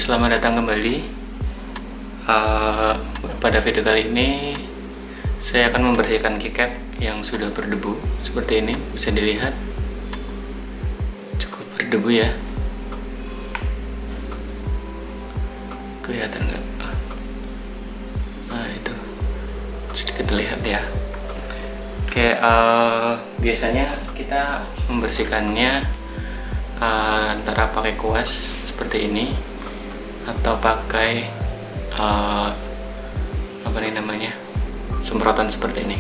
Selamat datang kembali. Pada video kali ini saya akan membersihkan keycap yang sudah berdebu seperti ini. Bisa dilihat cukup berdebu ya. Kelihatan nggak? Nah itu sedikit terlihat ya. Oke, biasanya kita membersihkannya antara pakai kuas seperti ini atau pakai semprotan seperti ini.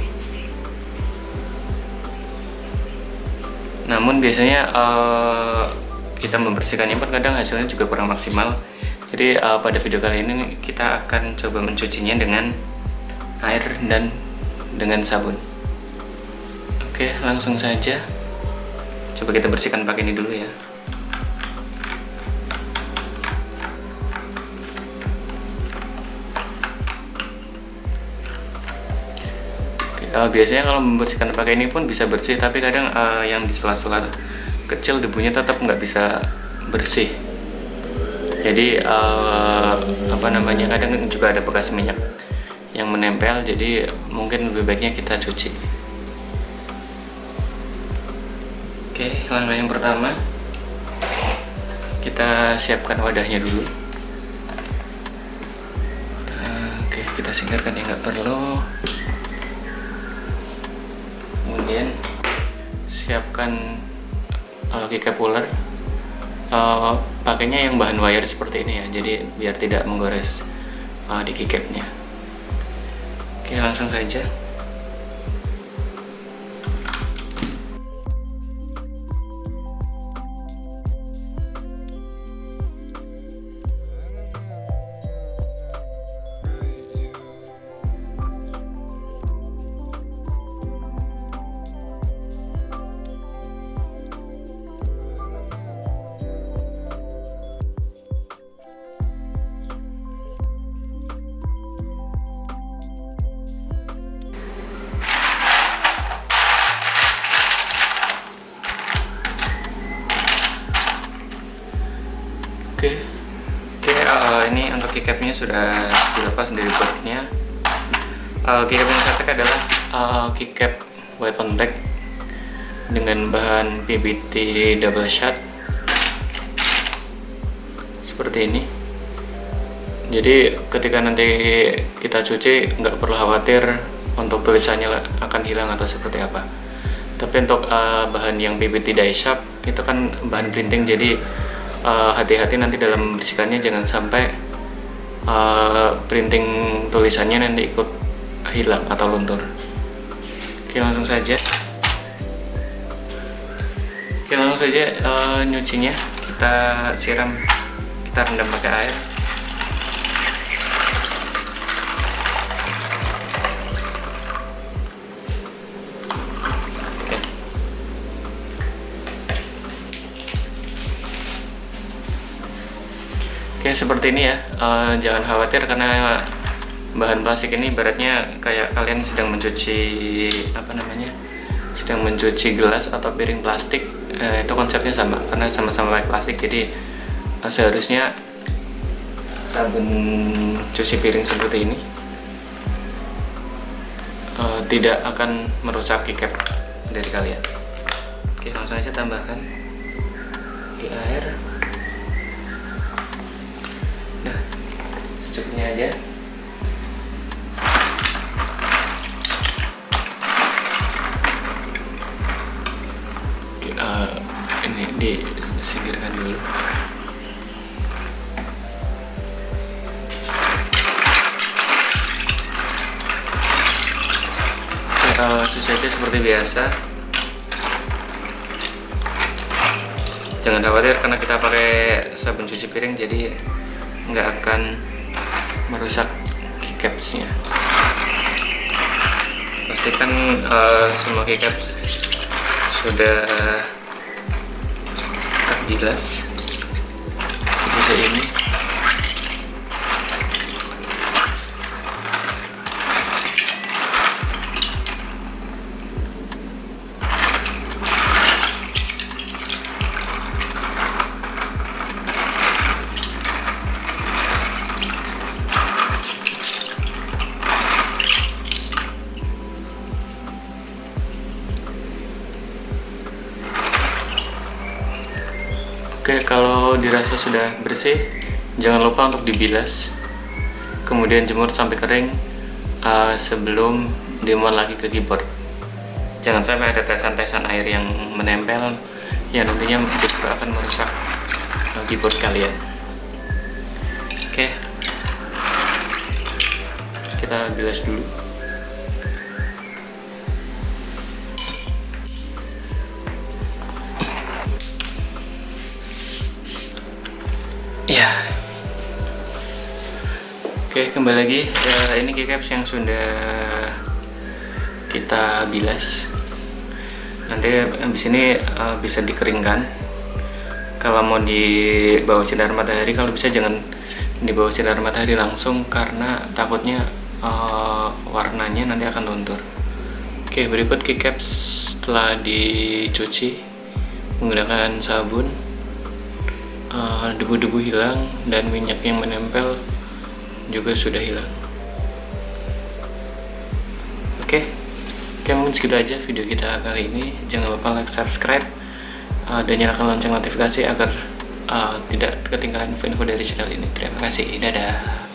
Namun biasanya kita membersihkannya pun kadang hasilnya juga kurang maksimal. Jadi pada video kali ini kita akan coba mencucinya dengan air dan dengan sabun. Oke, langsung saja coba kita bersihkan pakai ini dulu ya. Biasanya kalau membersihkan pakai ini pun bisa bersih, tapi kadang yang di sela-sela kecil debunya tetap nggak bisa bersih. Jadi kadang juga ada bekas minyak yang menempel, jadi mungkin lebih baiknya kita cuci. Oke, langkah yang pertama kita siapkan wadahnya dulu. Oke, kita singkirkan yang nggak perlu. Kemudian siapkan keycap puller. Pakainya yang bahan wire seperti ini ya, jadi biar tidak menggores di keycapnya. Oke, langsung saja. Ini untuk keycapnya sudah dilepas dari boardnya. Keycap yang saya pakai adalah keycap white on black dengan bahan PBT double shot seperti ini. Jadi ketika nanti kita cuci nggak perlu khawatir untuk tulisannya akan hilang atau seperti apa. Tapi untuk bahan yang PBT die shop itu kan bahan printing, jadi hati-hati nanti dalam membersihkannya, jangan sampai printing tulisannya nanti ikut hilang atau luntur. Oke, langsung saja nyucinya. Kita siram, kita rendam pakai air. Oke, seperti ini ya. Jangan khawatir karena bahan plastik ini ibaratnya kayak kalian sedang mencuci gelas atau piring plastik. Itu konsepnya sama karena sama-sama pakai plastik. Jadi seharusnya sabun cuci piring seperti ini tidak akan merusak keycap dari kalian. Oke, langsung aja tambahkan di air. Nah, secukupnya aja. Oke, ini disingkirkan dulu. Cuci aja seperti biasa. Jangan khawatir karena kita pakai sabun cuci piring, jadi nggak akan merusak keycapsnya. Pastikan semua keycaps sudah terbilas seperti ini. Oke, kalau dirasa sudah bersih, jangan lupa untuk dibilas, kemudian jemur sampai kering sebelum dimuat lagi ke keyboard. Jangan sampai ada tetesan-tetesan air yang menempel, yang nantinya justru akan merusak keyboard kalian. Oke, kita bilas dulu. Ya, oke, kembali lagi. Ini keycaps yang sudah kita bilas. Nanti habis ini bisa dikeringkan. Kalau mau di bawah sinar matahari, kalau bisa jangan di bawah sinar matahari langsung, karena takutnya warnanya nanti akan luntur. Oke, berikut keycaps setelah dicuci menggunakan sabun. Debu-debu hilang dan minyak yang menempel juga sudah hilang. Oke, mungkin segitu aja video kita kali ini. Jangan lupa like, subscribe, dan nyalakan lonceng notifikasi agar tidak ketinggalan info-info dari channel ini. Terima kasih, dadah.